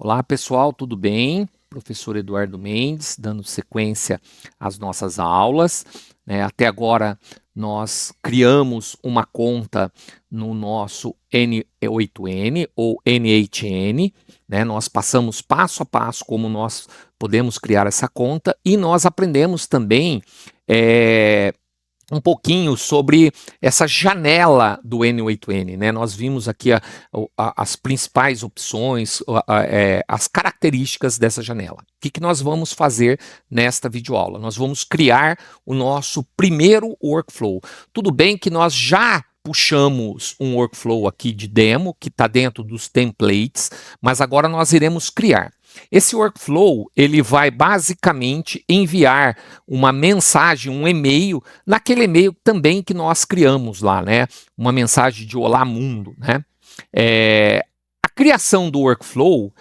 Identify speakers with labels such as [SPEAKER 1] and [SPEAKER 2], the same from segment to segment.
[SPEAKER 1] Olá pessoal, tudo bem? Professor Eduardo Mendes, dando sequência às nossas aulas. Até agora nós criamos uma conta no nosso N8N ou NHN. Nós passamos passo a passo como nós podemos criar essa conta e nós aprendemos também um pouquinho sobre essa janela do N8N, Nós vimos aqui as principais opções, as características dessa janela. O que nós vamos fazer nesta videoaula? Nós vamos criar o nosso primeiro workflow. Tudo bem que nós já puxamos um workflow aqui de demo, que está dentro dos templates, mas agora nós iremos criar. Esse workflow, ele vai basicamente enviar uma mensagem, um e-mail, naquele e-mail também que nós criamos lá, Uma mensagem de Olá Mundo, A criação do workflow,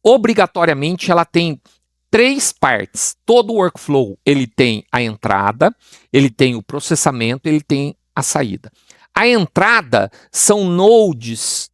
[SPEAKER 1] obrigatoriamente, ela tem 3 partes. Todo workflow, ele tem a entrada, ele tem o processamento, ele tem a saída. A entrada são nodes,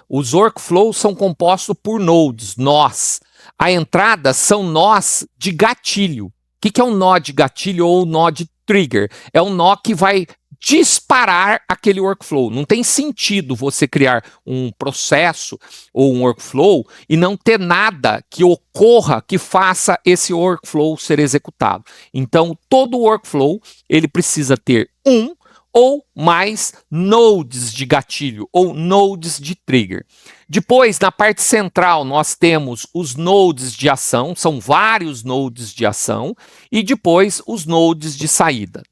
[SPEAKER 1] Os workflows são compostos por nodes, nós. A entrada são nós de gatilho. O que é um nó de gatilho ou nó de trigger? É um nó que vai disparar aquele workflow. Não tem sentido você criar um processo ou um workflow e não ter nada que ocorra que faça esse workflow ser executado. Então, todo workflow, ele precisa ter um ou mais nodes de gatilho, ou nodes de trigger. Depois, na parte central, nós temos os nodes de ação, são vários nodes de ação, e depois os nodes de saída,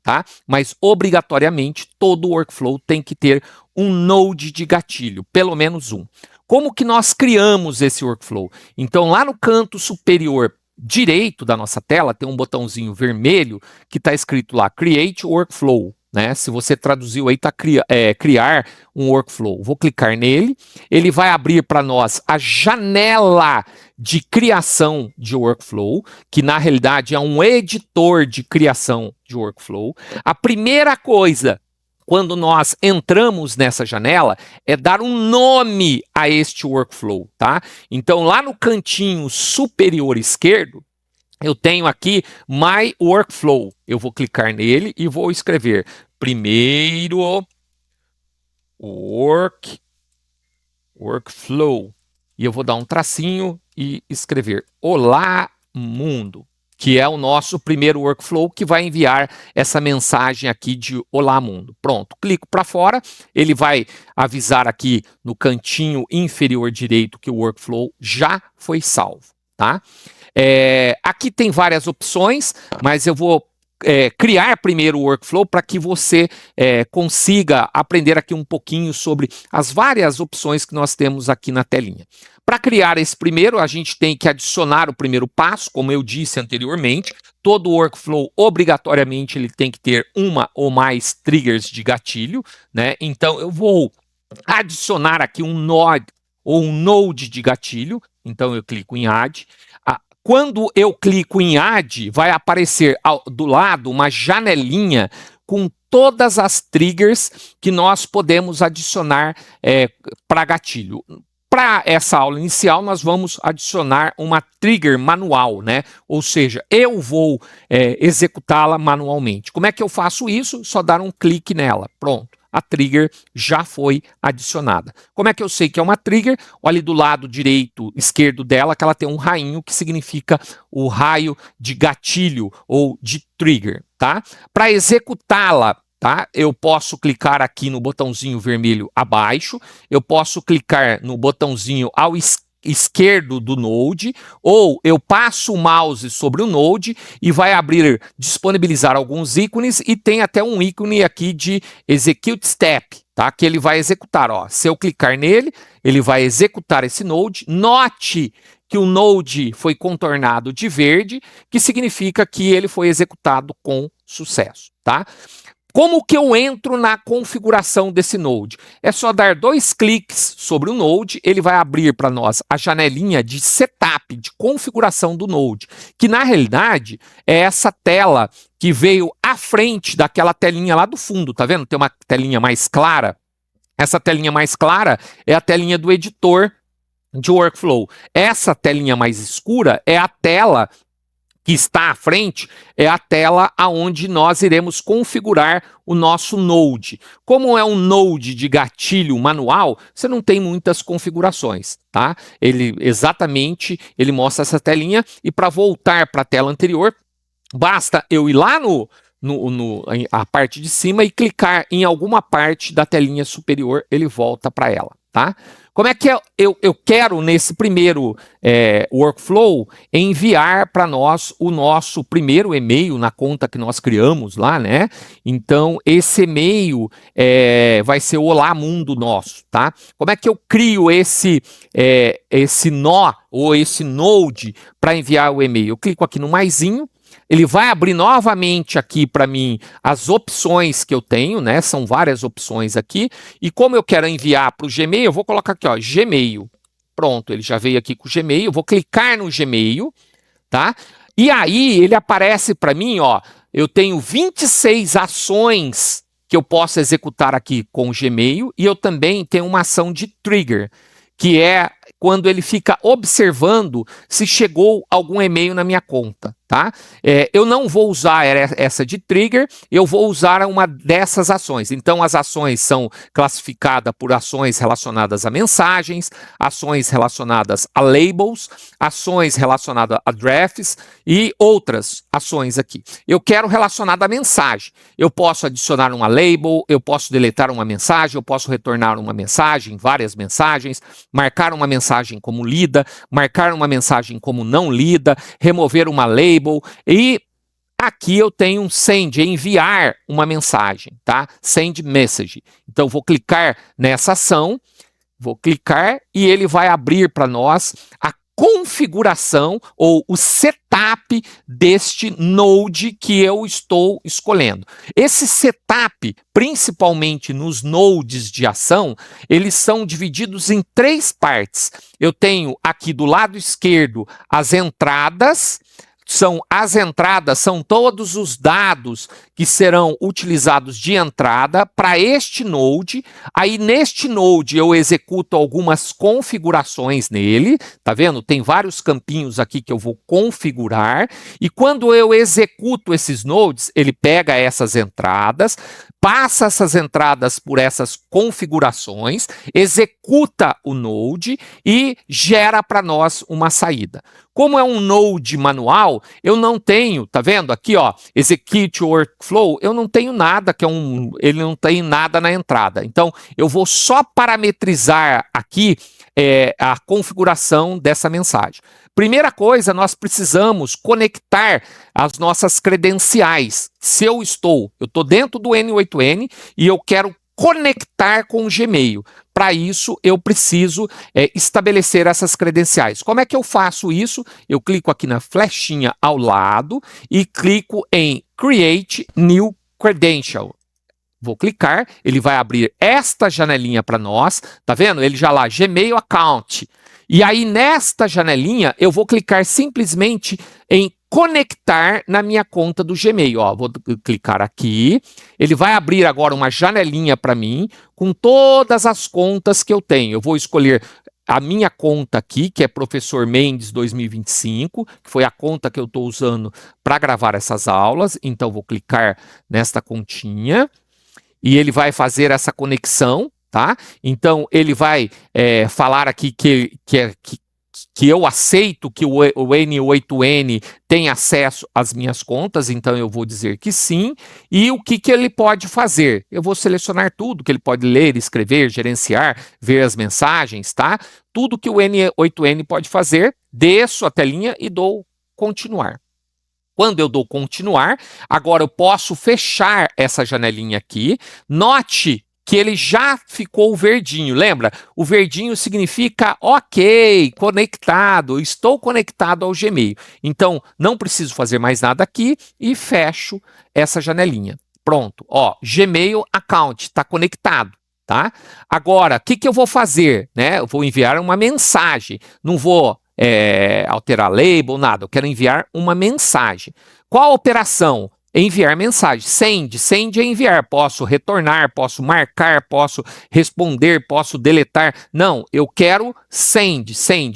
[SPEAKER 1] Mas, obrigatoriamente, todo workflow tem que ter um node de gatilho, pelo menos um. Como que nós criamos esse workflow? Então, lá no canto superior direito da nossa tela, tem um botãozinho vermelho que está escrito lá, Create Workflow. Se você traduziu aí, está criar um workflow. Vou clicar nele, ele vai abrir para nós a janela de criação de workflow, que na realidade é um editor de criação de workflow. A primeira coisa, quando nós entramos nessa janela, é dar um nome a este workflow, Então, lá no cantinho superior esquerdo, eu tenho aqui My Workflow. Eu vou clicar nele e vou escrever primeiro Workflow. E eu vou dar um tracinho e escrever Olá Mundo, que é o nosso primeiro workflow que vai enviar essa mensagem aqui de Olá Mundo. Pronto, clico para fora, ele vai avisar aqui no cantinho inferior direito que o workflow já foi salvo, Aqui tem várias opções, mas eu vou criar primeiro o workflow para que você consiga aprender aqui um pouquinho sobre as várias opções que nós temos aqui na telinha. Para criar esse primeiro, a gente tem que adicionar o primeiro passo, como eu disse anteriormente. Todo workflow, obrigatoriamente, ele tem que ter uma ou mais triggers de gatilho, Então, eu vou adicionar aqui um node ou um node de gatilho. Então, eu clico em Add. Quando eu clico em Add, vai aparecer do lado uma janelinha com todas as triggers que nós podemos adicionar para gatilho. Para essa aula inicial, nós vamos adicionar uma trigger manual, Ou seja, eu vou executá-la manualmente. Como é que eu faço isso? Só dar um clique nela. Pronto. A trigger já foi adicionada. Como é que eu sei que é uma trigger? Olhe do lado esquerdo dela, que ela tem um rainho que significa o raio de gatilho ou de trigger, Para executá-la, eu posso clicar aqui no botãozinho vermelho abaixo, eu posso clicar no botãozinho ao esquerdo do Node, ou eu passo o mouse sobre o Node e vai disponibilizar alguns ícones, e tem até um ícone aqui de Execute Step, que ele vai executar. Se eu clicar nele, ele vai executar esse Node. Note que o Node foi contornado de verde, que significa que ele foi executado com sucesso, Como que eu entro na configuração desse Node? É só dar 2 cliques sobre o Node, ele vai abrir para nós a janelinha de setup, de configuração do Node, que na realidade é essa tela que veio à frente daquela telinha lá do fundo, tá vendo? Tem uma telinha mais clara. Essa telinha mais clara é a telinha do editor de workflow. Essa telinha mais escura é a tela que está à frente, é a tela aonde nós iremos configurar o nosso Node. Como é um Node de gatilho manual, você não tem muitas configurações, tá? Ele mostra essa telinha, e para voltar para a tela anterior, basta eu ir lá a parte de cima e clicar em alguma parte da telinha superior, ele volta para ela, tá? Como é que eu quero, nesse primeiro workflow, enviar para nós o nosso primeiro e-mail na conta que nós criamos lá, né? Então, esse e-mail vai ser o Olá Mundo nosso, tá? Como é que eu crio esse nó ou esse node para enviar o e-mail? Eu clico aqui no maisinho, ele vai abrir novamente aqui para mim as opções que eu tenho, né? São várias opções aqui. E como eu quero enviar para o Gmail, eu vou colocar aqui, ó, Gmail. Pronto, ele já veio aqui com o Gmail. Eu vou clicar no Gmail, tá? E aí ele aparece para mim, ó, eu tenho 26 ações que eu posso executar aqui com o Gmail, e eu também tenho uma ação de trigger, que é quando ele fica observando se chegou algum e-mail na minha conta, tá? Eu não vou usar essa de trigger, eu vou usar uma dessas ações. Então, as ações são classificadas por ações relacionadas a mensagens, ações relacionadas a labels, ações relacionadas a drafts e outras ações aqui. Eu quero relacionada a mensagem. Eu posso adicionar uma label, eu posso deletar uma mensagem, eu posso retornar uma mensagem, várias mensagens, marcar uma mensagem como lida, marcar uma mensagem como não lida, remover uma label, e aqui eu tenho um send, enviar uma mensagem, tá? Send message. Então, vou clicar nessa ação, vou clicar e ele vai abrir para nós a configuração ou o setup deste node que eu estou escolhendo. Esse setup, principalmente nos nodes de ação, eles são divididos em 3 partes. Eu tenho aqui do lado esquerdo as entradas. As entradas são todos os dados que serão utilizados de entrada para este node. Aí, neste node, eu executo algumas configurações nele. Tá vendo? Tem vários campinhos aqui que eu vou configurar. E quando eu executo esses nodes, ele pega essas entradas, passa essas entradas por essas configurações, executa o node e gera para nós uma saída. Como é um node manual, eu não tenho, tá vendo aqui, ó, execute workflow, eu não tenho nada, ele não tem nada na entrada. Então, eu vou só parametrizar aqui a configuração dessa mensagem. Primeira coisa, nós precisamos conectar as nossas credenciais. Se eu estou dentro do N8N e eu quero conectar com o Gmail. Para isso, eu preciso estabelecer essas credenciais. Como é que eu faço isso? Eu clico aqui na flechinha ao lado e clico em Create New Credential. Vou clicar, ele vai abrir esta janelinha para nós. Tá vendo? Ele já lá, Gmail Account. E aí, nesta janelinha, eu vou clicar simplesmente em conectar na minha conta do Gmail. Ó, vou clicar aqui. Ele vai abrir agora uma janelinha para mim com todas as contas que eu tenho. Eu vou escolher a minha conta aqui, que é Professor Mendes 2025, que foi a conta que eu estou usando para gravar essas aulas. Então, vou clicar nesta continha e ele vai fazer essa conexão. Tá? Então, ele vai falar aqui que eu aceito que o N8N tem acesso às minhas contas, então eu vou dizer que sim. E o que ele pode fazer? Eu vou selecionar tudo que ele pode ler, escrever, gerenciar, ver as mensagens, tá? Tudo que o N8N pode fazer, desço a telinha e dou continuar. Quando eu dou continuar, agora eu posso fechar essa janelinha aqui. Note que ele já ficou verdinho, lembra? O verdinho significa ok, conectado, estou conectado ao Gmail. Então, não preciso fazer mais nada aqui e fecho essa janelinha. Pronto, ó, Gmail Account está conectado, tá? Agora, o que eu vou fazer? Né? Eu vou enviar uma mensagem, não vou alterar label, nada, eu quero enviar uma mensagem. Qual a operação? enviar mensagem. Send é enviar. Posso retornar, posso marcar, posso responder, posso deletar. Não, eu quero send,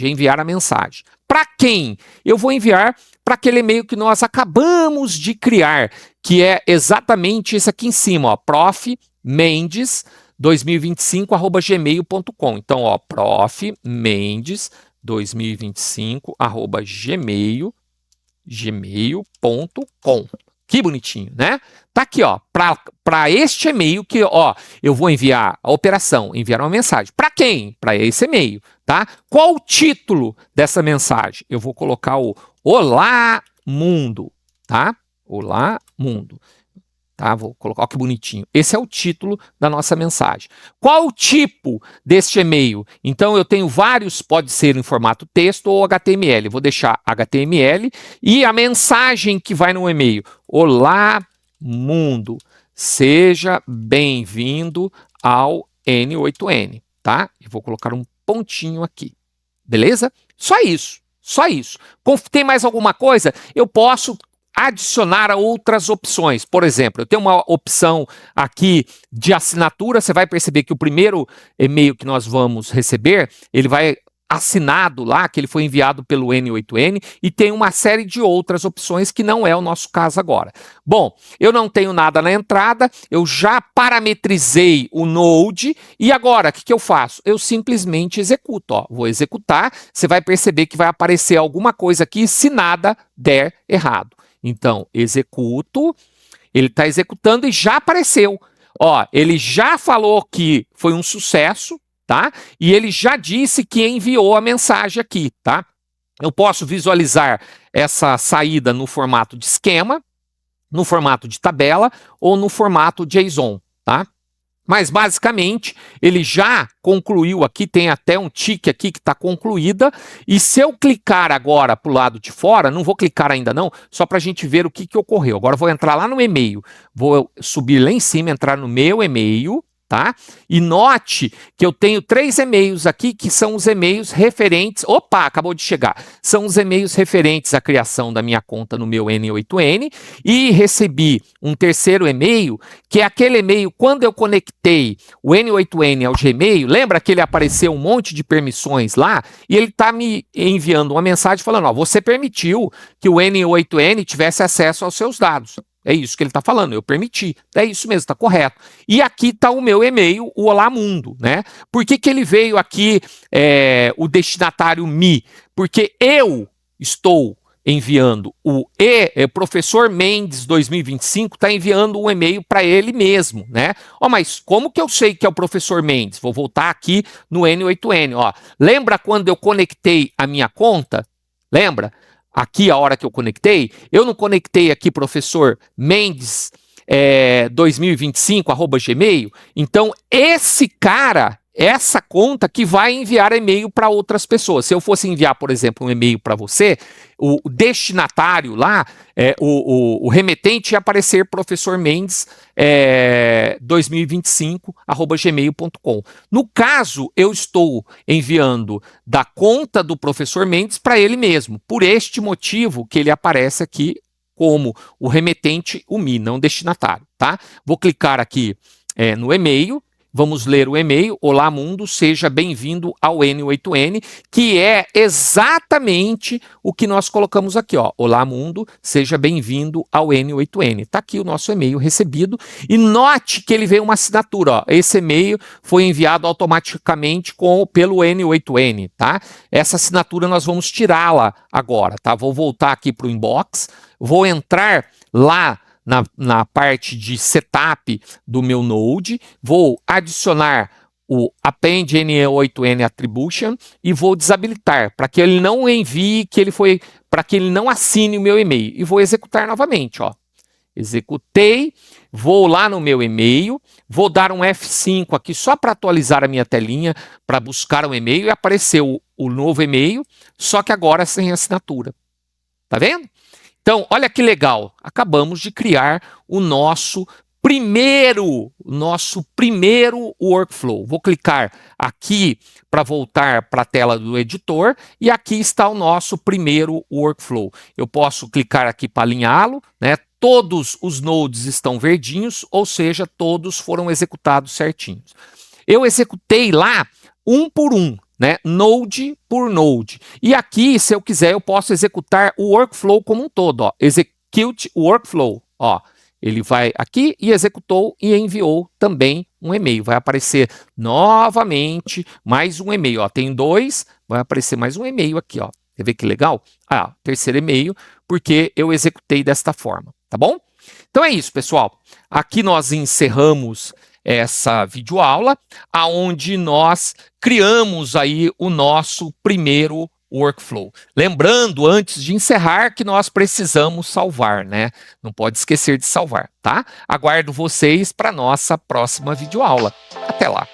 [SPEAKER 1] enviar a mensagem. Para quem? Eu vou enviar para aquele e-mail que nós acabamos de criar, que é exatamente esse aqui em cima, ó, profmendes2025@gmail.com. Então, ó, profmendes2025@gmail.com. Que bonitinho, né? Tá aqui, ó, para este e-mail que, ó, eu vou enviar a operação, enviar uma mensagem. Para quem? Para esse e-mail, tá? Qual o título dessa mensagem? Eu vou colocar o Olá Mundo, tá? Olá Mundo. Tá, vou colocar, ó, que bonitinho. Esse é o título da nossa mensagem. Qual o tipo deste e-mail? Então, eu tenho vários, pode ser em formato texto ou HTML. Vou deixar HTML e a mensagem que vai no e-mail. Olá, mundo. Seja bem-vindo ao N8N, tá? E vou colocar um pontinho aqui. Beleza? Só isso. Só isso. Tem mais alguma coisa? Eu posso adicionar a outras opções. Por exemplo, eu tenho uma opção aqui de assinatura. Você vai perceber que o primeiro e-mail que nós vamos receber, ele vai assinado lá, que ele foi enviado pelo N8N, e tem uma série de outras opções que não é o nosso caso agora. Bom, eu não tenho nada na entrada, eu já parametrizei o Node, e agora, o que eu faço? Eu simplesmente executo, ó. Vou executar, você vai perceber que vai aparecer alguma coisa aqui se nada der errado. Então, executo, ele está executando e já apareceu. Ó, ele já falou que foi um sucesso, tá? E ele já disse que enviou a mensagem aqui, tá? Eu posso visualizar essa saída no formato de esquema, no formato de tabela ou no formato JSON, tá? Mas, basicamente, ele já concluiu aqui, tem até um tique aqui que está concluída, e se eu clicar agora para o lado de fora, não vou clicar ainda não, só para a gente ver o que ocorreu. Agora eu vou entrar lá no e-mail, vou subir lá em cima, entrar no meu e-mail, tá? E note que eu tenho 3 e-mails aqui, que são os e-mails referentes... Opa, acabou de chegar. São os e-mails referentes à criação da minha conta no meu N8N, e recebi um terceiro e-mail, que é aquele e-mail, quando eu conectei o N8N ao Gmail, lembra que ele apareceu um monte de permissões lá, e ele está me enviando uma mensagem falando, ó, você permitiu que o N8N tivesse acesso aos seus dados. É isso que ele está falando, eu permiti. É isso mesmo, está correto. E aqui está o meu e-mail, o Olá Mundo, né? Por que ele veio aqui, o destinatário me? Porque eu estou enviando professor Mendes 2025 está enviando um e-mail para ele mesmo, né? Ó, mas como que eu sei que é o professor Mendes? Vou voltar aqui no N8N, ó. Lembra quando eu conectei a minha conta? Lembra? Aqui a hora que eu conectei, eu não conectei aqui professor Mendes 2025@gmail, então esse cara, essa conta que vai enviar e-mail para outras pessoas. Se eu fosse enviar, por exemplo, um e-mail para você, o destinatário lá, o remetente ia aparecer professor Mendes 2025@gmail.com. No caso, eu estou enviando da conta do professor Mendes para ele mesmo, por este motivo que ele aparece aqui como o remetente, o me, não destinatário, tá? Vou clicar aqui no e-mail. Vamos ler o e-mail. Olá, mundo, seja bem-vindo ao N8N, que é exatamente o que nós colocamos aqui, ó. Olá, mundo, seja bem-vindo ao N8N. Está aqui o nosso e-mail recebido. E note que ele veio uma assinatura, ó. Esse e-mail foi enviado automaticamente pelo N8N, tá? Essa assinatura nós vamos tirá-la agora, tá? Vou voltar aqui para o inbox, vou entrar lá na parte de setup do meu Node, vou adicionar o append N8N attribution e vou desabilitar para que ele não envie, para que ele não assine o meu e-mail, e vou executar novamente, ó. Executei, vou lá no meu e-mail, vou dar um F5 aqui só para atualizar a minha telinha, para buscar um e-mail, e apareceu o novo e-mail, só que agora sem assinatura. Tá vendo? Então, olha que legal, acabamos de criar o nosso primeiro workflow. Vou clicar aqui para voltar para a tela do editor, e aqui está o nosso primeiro workflow. Eu posso clicar aqui para alinhá-lo, né? todos os nodes estão verdinhos, ou seja, todos foram executados certinhos. Eu executei lá um por um, né? Node por node. E aqui, se eu quiser, eu posso executar o workflow como um todo, ó. Execute workflow, ó. Ele vai aqui e executou e enviou também um e-mail. Vai aparecer novamente mais um e-mail, ó. Tem 2, vai aparecer mais um e-mail aqui, ó. Quer ver que legal? Ah, terceiro e-mail, porque eu executei desta forma, tá bom? Então é isso, pessoal. Aqui nós encerramos essa videoaula, aonde nós criamos aí o nosso primeiro workflow. Lembrando, antes de encerrar, que nós precisamos salvar, né? Não pode esquecer de salvar, tá? Aguardo vocês para nossa próxima videoaula. Até lá!